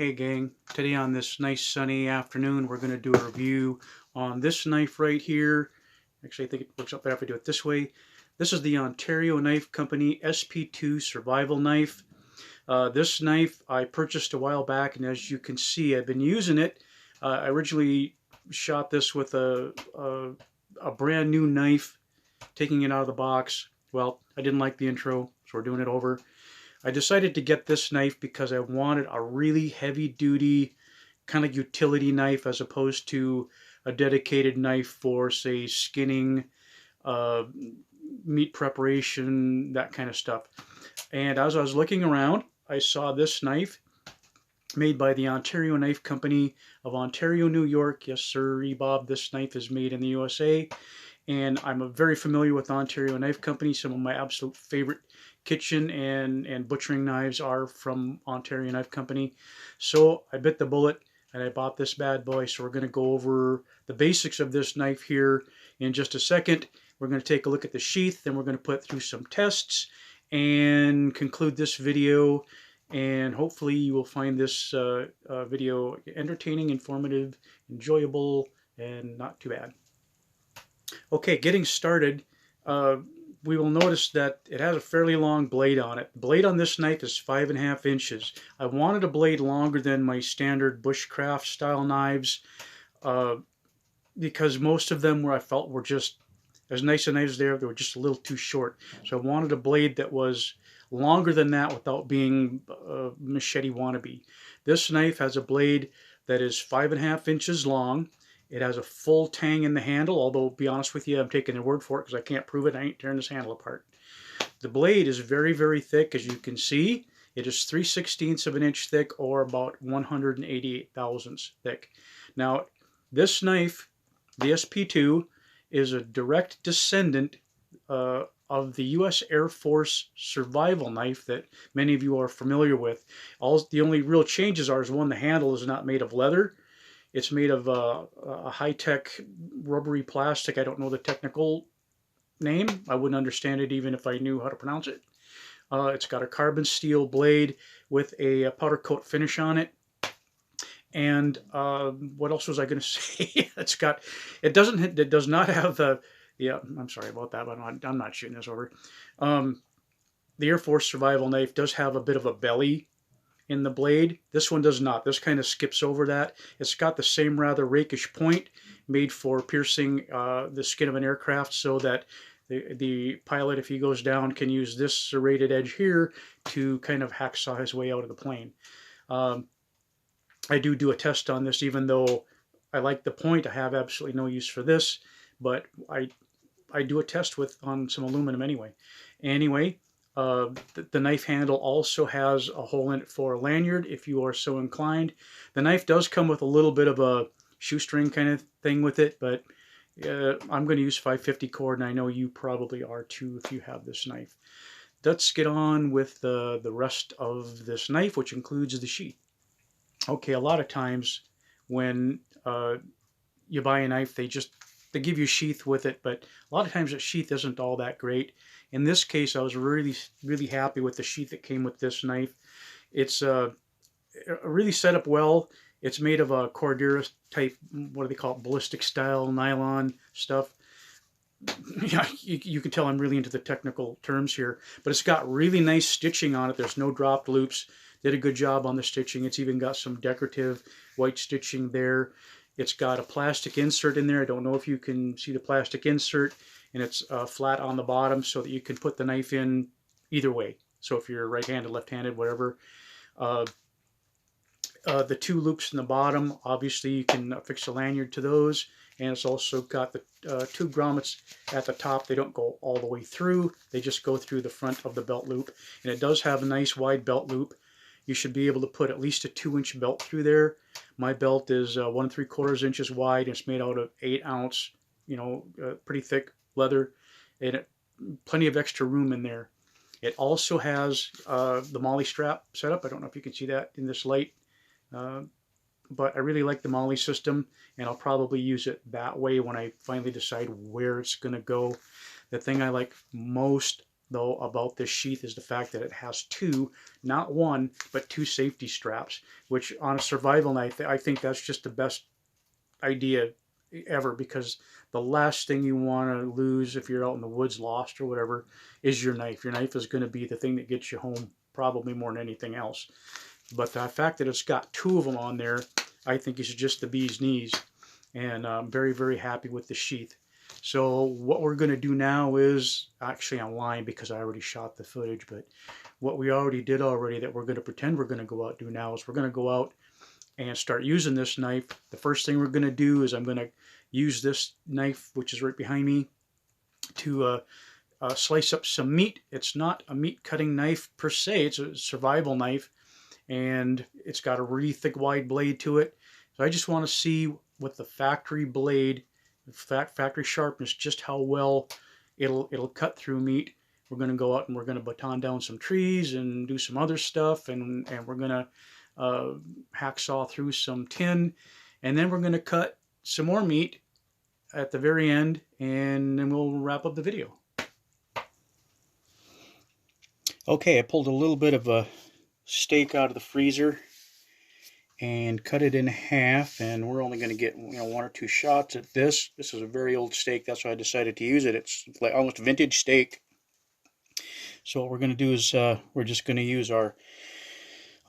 Hey gang, today on this nice sunny afternoon we're going to do a review on this knife right here. Actually, I think it works out better if I do it this way. This is the Ontario Knife Company SP2 Survival Knife. This knife I purchased a while back, and as you can see I've been using it. I originally shot this with a brand new knife, taking it out of the box. Well, I didn't like the intro, so we're doing it over. I decided to get this knife because I wanted a really heavy duty kind of utility knife as opposed to a dedicated knife for, say, skinning, uh, meat preparation, that kind of stuff. And as I was looking around, I saw this knife made by the Ontario Knife Company of Ontario, New York. Yes, sir, Bob, this knife is made in the USA. And I'm very familiar with Ontario Knife Company. Some of my absolute favorite kitchen and butchering knives are from Ontario Knife Company. So I bit the bullet and I bought this bad boy. So we're going to go over the basics of this knife here in just a second. We're going to take a look at the sheath, then we're going to put through some tests and conclude this video. And hopefully you will find this video entertaining, informative, enjoyable, and not too bad. Okay, getting started, uh, we will notice that it has a fairly long blade on it. The blade on this knife is 5.5 inches. I wanted a blade longer than my standard bushcraft style knives uh, because most of them where I felt were just as nice a knives there, they were just a little too short. So I wanted a blade that was longer than that without being machete wannabe. This knife has a blade that is 5.5 inches long. It has a full tang in the handle, although, to be honest with you, I'm taking their word for it because I can't prove it. I ain't tearing this handle apart. The blade is very, very thick, as you can see. It is 3/16 of an inch thick, or about 188 thousandths thick. Now, this knife, the SP2, is a direct descendant of the U.S. Air Force survival knife that many of you are familiar with. The only real changes are, one, the handle is not made of leather. It's made of a high-tech rubbery plastic. I don't know the technical name. I wouldn't understand it even if I knew how to pronounce it. It's got a carbon steel blade with a powder coat finish on it. And what else was I going to say? It does not have the, yeah, I'm sorry about that, but I'm not shooting this over. The Air Force survival knife does have a bit of a belly in the blade. This one does not. This kind of skips over that. It's got the same rather rakish point made for piercing the skin of an aircraft so that the pilot, if he goes down, can use this serrated edge here to kind of hacksaw his way out of the plane. I do a test on this, even though I like the point. I have absolutely no use for this, but I do a test on some aluminum anyway. Anyway, the knife handle also has a hole in it for a lanyard if you are so inclined. The knife does come with a little bit of a shoestring kind of thing with it, but I'm going to use 550 cord, and I know you probably are too if you have this knife. Let's get on with the rest of this knife, which includes the sheath. Okay, a lot of times when you buy a knife, they give you a sheath with it, but a lot of times the sheath isn't all that great. In this case, I was really happy with the sheath that came with this knife. It's really set up well. It's made of a Cordura type, what do they call it, ballistic style nylon stuff. Yeah, you can tell I'm really into the technical terms here, but it's got really nice stitching on it. There's no dropped loops. Did a good job on the stitching. It's even got some decorative white stitching there. It's got a plastic insert in there. I don't know if you can see the plastic insert, and it's flat on the bottom so that you can put the knife in either way. So if you're right-handed, left-handed, whatever. The two loops in the bottom, obviously you can affix a lanyard to those. And it's also got the two grommets at the top. They don't go all the way through. They just go through the front of the belt loop. And it does have a nice wide belt loop. You should be able to put at least a 2-inch belt through there. My belt is 1 3/4 inches wide. And it's made out of 8-ounce, pretty thick leather, and plenty of extra room in there. It also has the MOLLE strap setup. I don't know if you can see that in this light, but I really like the MOLLE system, and I'll probably use it that way when I finally decide where it's going to go. The thing I like most though about this sheath is the fact that it has two, not one, but two safety straps, which on a survival knife, I think that's just the best idea ever, because the last thing you want to lose if you're out in the woods lost or whatever is your knife. Your knife is going to be the thing that gets you home probably more than anything else. But the fact that it's got two of them on there, I think is just the bee's knees. And I'm very, very happy with the sheath. So what we're going to do now is, actually I'm lying because I already shot the footage, but what we already did already that we're going to pretend we're going to go out and do now is we're going to go out and start using this knife. The first thing we're going to do is I'm going to use this knife, which is right behind me, to slice up some meat. It's not a meat cutting knife per se, it's a survival knife, and it's got a really thick wide blade to it. So I just want to see with the factory blade, factory sharpness, just how well it'll cut through meat. We're going to go out and we're going to baton down some trees and do some other stuff, and we're going to hacksaw through some tin, and then we're going to cut some more meat at the very end, and then we'll wrap up the video. Okay, I pulled a little bit of a steak out of the freezer and cut it in half, and we're only going to get one or two shots at this. This is a very old steak, that's why I decided to use it. It's like almost vintage steak. So what we're going to do is we're just going to use our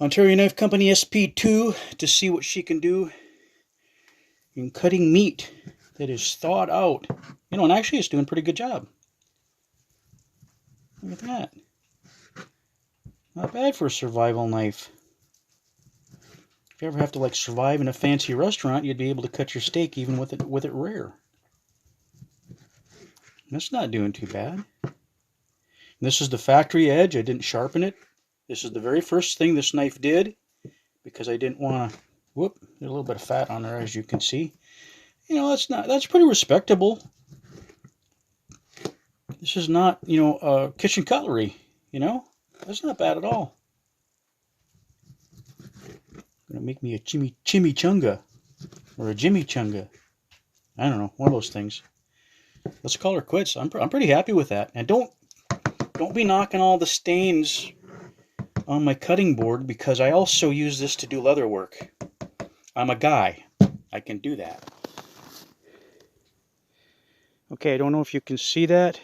Ontario Knife Company SP2 to see what she can do in cutting meat that is thawed out. And actually it's doing a pretty good job. Look at that. Not bad for a survival knife. If you ever have to like survive in a fancy restaurant, you'd be able to cut your steak even with it rare. That's not doing too bad. And this is the factory edge. I didn't sharpen it. This is the very first thing this knife did, because I didn't want to, whoop, there's a little bit of fat on there, as you can see. That's pretty respectable. This is not, kitchen cutlery, That's not bad at all. Gonna make me a chimichanga, or a chimichanga. I don't know, one of those things. Let's call her quits. I'm pretty happy with that. And don't be knocking all the stains on my cutting board, because I also use this to do leather work. I'm a guy. I can do that. Okay, I don't know if you can see that.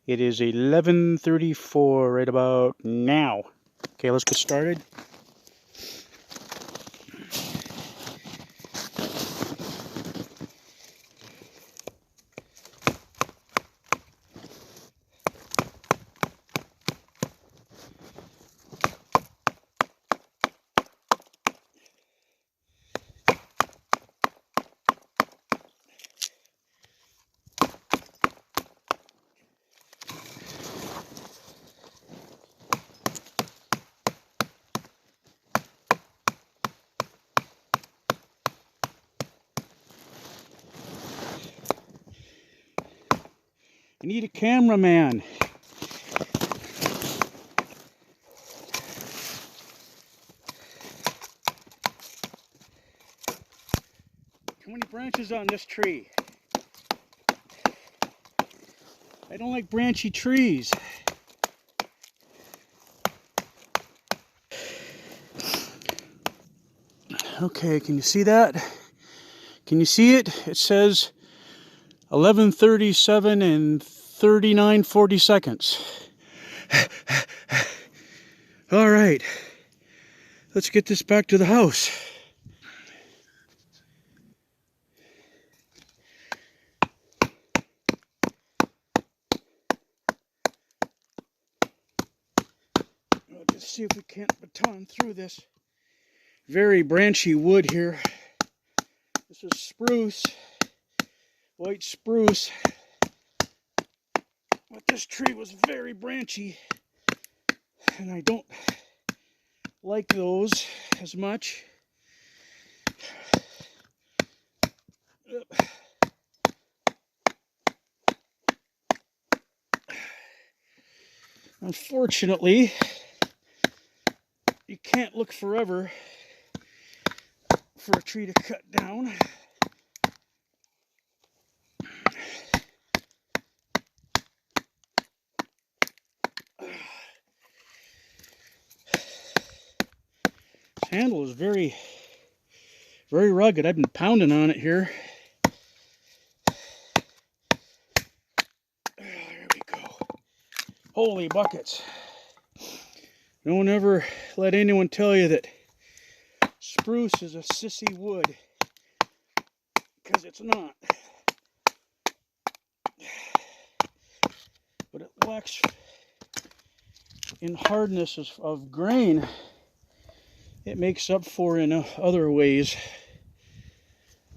It is 11:34 right about now. Okay, let's get started. I need a cameraman. How many branches on this tree? I don't like branchy trees. Okay, can you see that? Can you see it? It says 11:37 and 39:40 seconds. All right, let's get this back to the house. Let's see if we can't baton through this very branchy wood here. This is spruce, white spruce. But this tree was very branchy, and I don't like those as much. Unfortunately, you can't look forever for a tree to cut down. handle is very, very rugged. I've been pounding on it here. There we go. Holy buckets. Don't ever let anyone tell you that spruce is a sissy wood, because it's not. But it lacks in hardness of grain. It makes up for in other ways.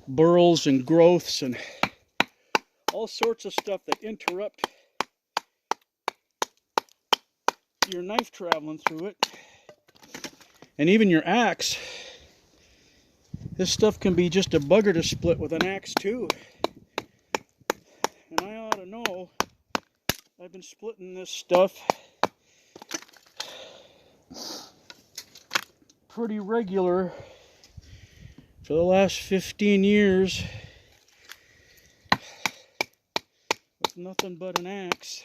Burls and growths and all sorts of stuff that interrupt your knife traveling through it. And even your axe. This stuff can be just a bugger to split with an axe too. And I ought to know. I've been splitting this stuff pretty regular for the last 15 years with nothing but an axe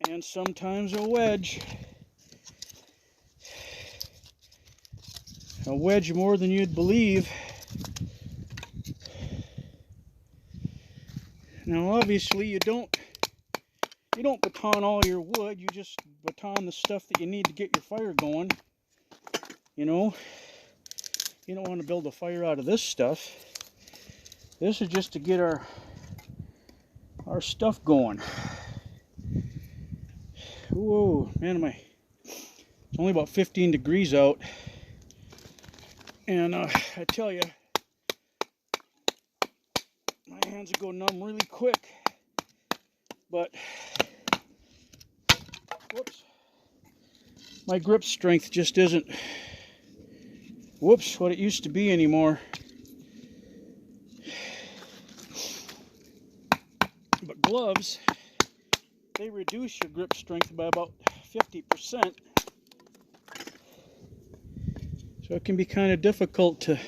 and sometimes a wedge. A wedge more than you'd believe. Now obviously you don't baton all your wood, you just baton the stuff that you need to get your fire going. You know, you don't want to build a fire out of this stuff. This is just to get our stuff going. Whoa, man, it's only about 15 degrees out. And I tell you, my hands will go numb really quick. But, whoops, my grip strength just isn't, what it used to be anymore. But gloves, they reduce your grip strength by about 50%. So it can be kind of difficult to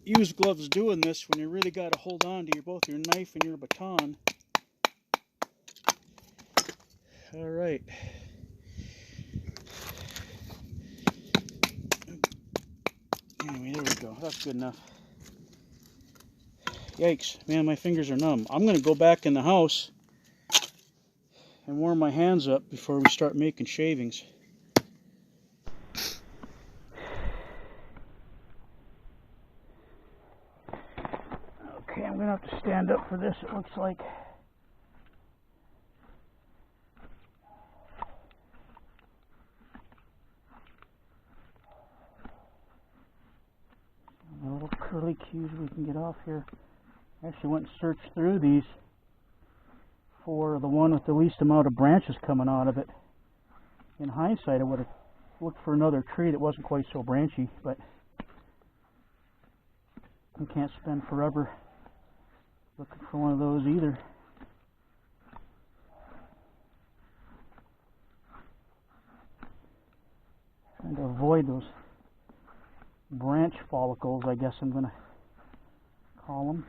use gloves doing this when you really got to hold on to both your knife and your baton. All right. Anyway, there we go. That's good enough. Yikes, man, my fingers are numb. I'm going to go back in the house and warm my hands up before we start making shavings. Okay, I'm going to have to stand up for this, it looks like. A little curly cues we can get off here. I actually went and searched through these for the one with the least amount of branches coming out of it. In hindsight, I would have looked for another tree that wasn't quite so branchy, but you can't spend forever looking for one of those either. Trying to avoid those branch follicles, I guess I'm going to call them.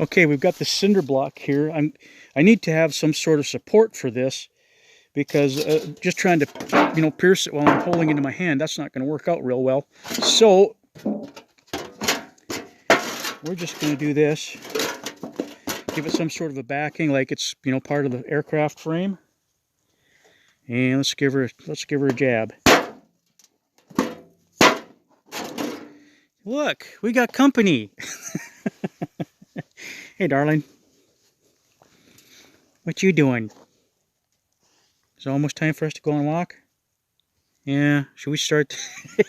Okay, we've got the cinder block here. I need to have some sort of support for this because just trying to, pierce it while I'm holding it in my hand, that's not going to work out real well. So we're just going to do this. Give it some sort of a backing, like it's part of the aircraft frame. And let's give her a jab. Look, we got company. Hey, darling. What you doing? Is it almost time for us to go and walk? Yeah. Should we start?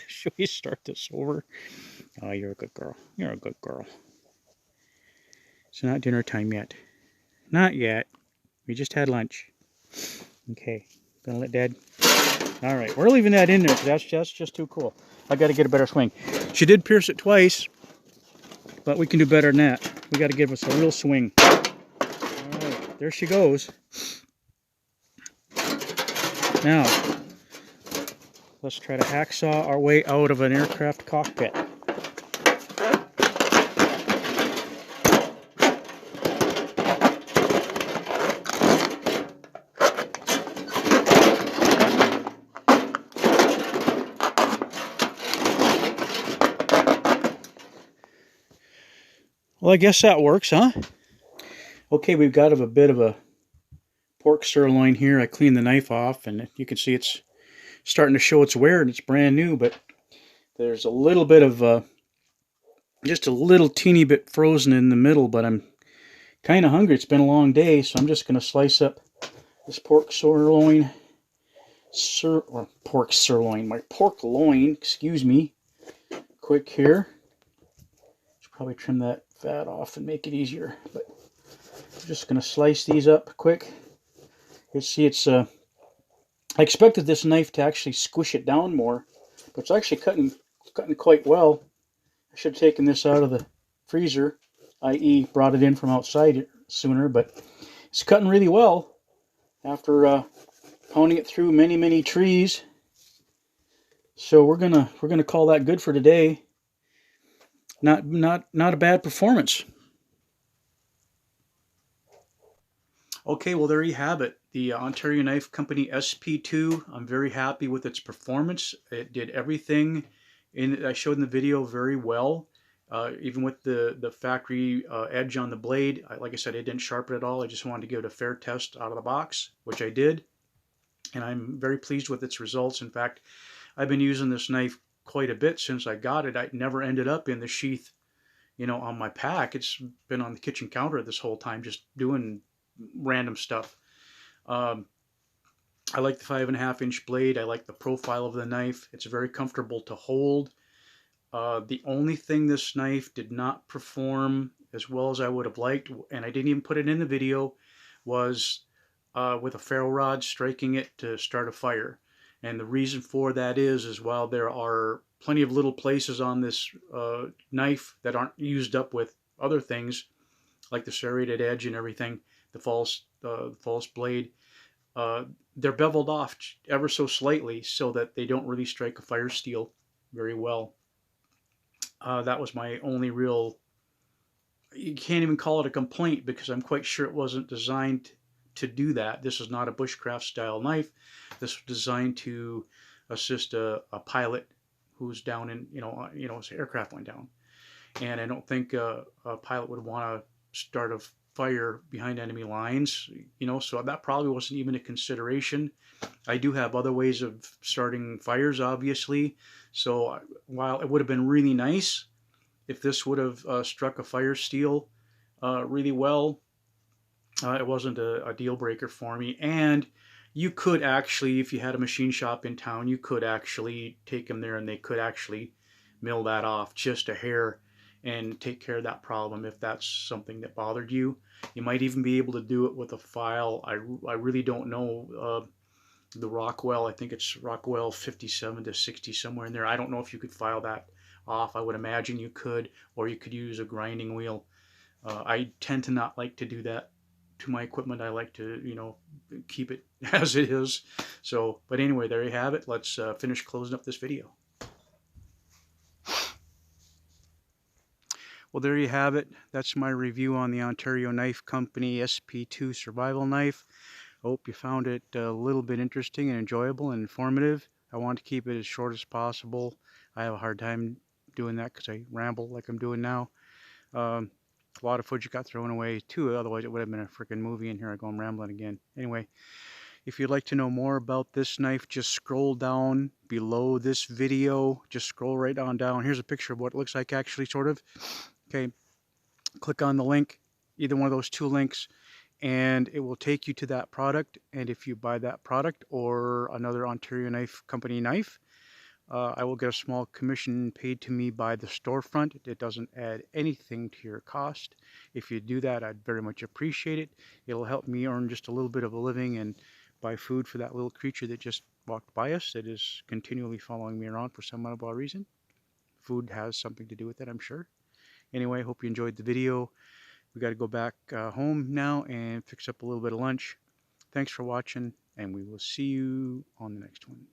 Should we start this over? Oh, you're a good girl. You're a good girl. It's not dinner time yet. Not yet. We just had lunch. Okay, gonna let Dad. All right, we're leaving that in there because that's just too cool. I got to get a better swing. She did pierce it twice, but we can do better than that. We got to give us a real swing. All right, there she goes. Now, let's try to hacksaw our way out of an aircraft cockpit. Well, I guess that works, huh? Okay, we've got a bit of a pork sirloin here. I cleaned the knife off, and you can see it's starting to show its wear, and it's brand new, but there's a little bit of, just a little teeny bit frozen in the middle, but I'm kind of hungry. It's been a long day, so I'm just going to slice up this pork sirloin, or pork sirloin, my pork loin, excuse me, quick here. Should probably trim that fat off and make it easier, but I'm just going to slice these up quick. You see it's, I expected this knife to actually squish it down more, but it's actually cutting quite well. I should have taken this out of the freezer, i.e. brought it in from outside sooner, but it's cutting really well after pounding it through many trees. So we're gonna call that good for today. Not a bad performance. Okay, well there you have it. The Ontario Knife Company SP2. I'm very happy with its performance. It did everything I showed in the video very well. Even with the factory edge on the blade, like I said, I didn't sharpen it at all. I just wanted to give it a fair test out of the box, which I did. And I'm very pleased with its results. In fact, I've been using this knife quite a bit since I got it. I never ended up in the sheath, on my pack. It's been on the kitchen counter this whole time, just doing random stuff. I like the 5.5-inch blade. I like the profile of the knife. It's very comfortable to hold. The only thing this knife did not perform as well as I would have liked, and I didn't even put it in the video, was with a ferro rod striking it to start a fire. And the reason for that is while there are plenty of little places on this knife that aren't used up with other things, like the serrated edge and everything, the false blade, they're beveled off ever so slightly so that they don't really strike a fire steel very well. That was my only real, you can't even call it a complaint because I'm quite sure it wasn't designed to do that. This is not a bushcraft style knife. This was designed to assist a pilot who's down in, his aircraft went down. And I don't think a pilot would want to start a fire behind enemy lines, so that probably wasn't even a consideration. I do have other ways of starting fires, obviously. So while it would have been really nice if this would have struck a fire steel really well, it wasn't a deal breaker for me. And you could actually, if you had a machine shop in town, you could actually take them there and they could actually mill that off just a hair and take care of that problem if that's something that bothered you. You might even be able to do it with a file. I really don't know the Rockwell. I think it's Rockwell 57 to 60, somewhere in there. I don't know if you could file that off. I would imagine you could, or you could use a grinding wheel. I tend to not like to do that to my equipment. I like to, keep it as it is. So, but anyway, there you have it. Let's finish closing up this video. Well, there you have it. That's my review on the Ontario Knife Company SP2 Survival Knife. I hope you found it a little bit interesting and enjoyable and informative. I want to keep it as short as possible. I have a hard time doing that because I ramble like I'm doing now. A lot of footage got thrown away too, otherwise it would have been a freaking movie in here. I go I'm rambling again. Anyway, if you'd like to know more about this knife, just scroll down below this video. Just scroll right on down. Here's a picture of what it looks like actually, sort of. Okay, click on the link, either one of those two links, and it will take you to that product. And if you buy that product or another Ontario Knife Company knife, I will get a small commission paid to me by the storefront. It doesn't add anything to your cost. If you do that, I'd very much appreciate it. It'll help me earn just a little bit of a living and buy food for that little creature that just walked by us, that is continually following me around for some odd reason. Food has something to do with it, I'm sure. Anyway, I hope you enjoyed the video. We got to go back home now and fix up a little bit of lunch. Thanks for watching, and we will see you on the next one.